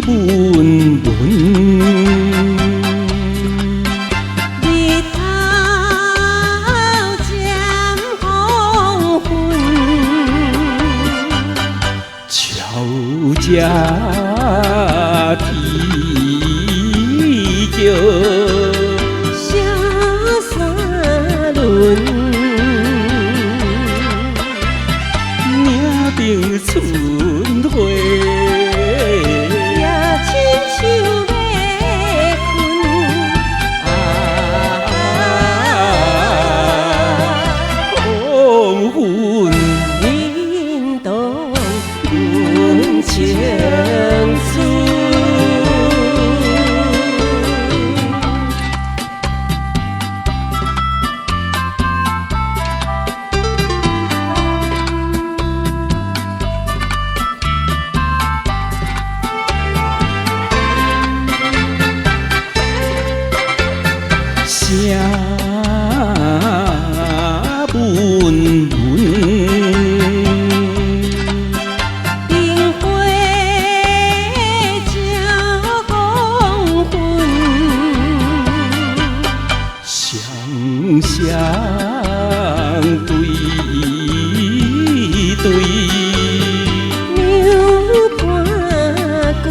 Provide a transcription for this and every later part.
文文，日头渐黄昏，巧遮天桥，小山轮，岭顶春花。也亲像要困。黄昏引动阮情绪。声文文，灯火照黄昏，双双对对，牛盘滚，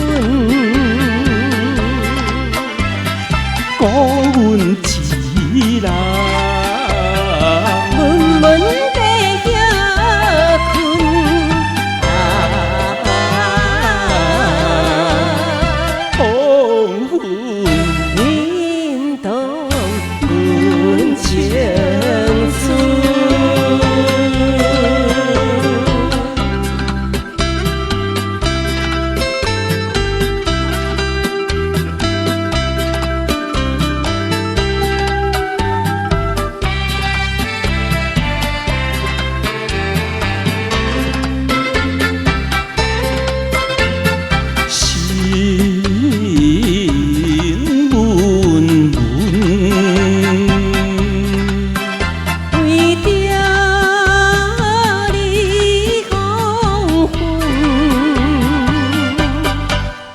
古阮一人。闷闷地遐困。黄昏引动阮情绪。心文文，为着你黄昏，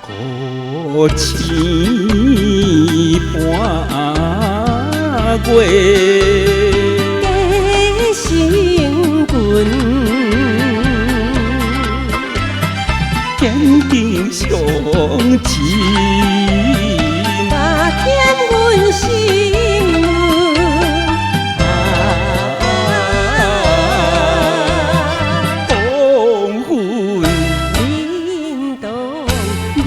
孤星半月，加成群。坚定相知，加添阮心魂。黄昏引动阮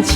情。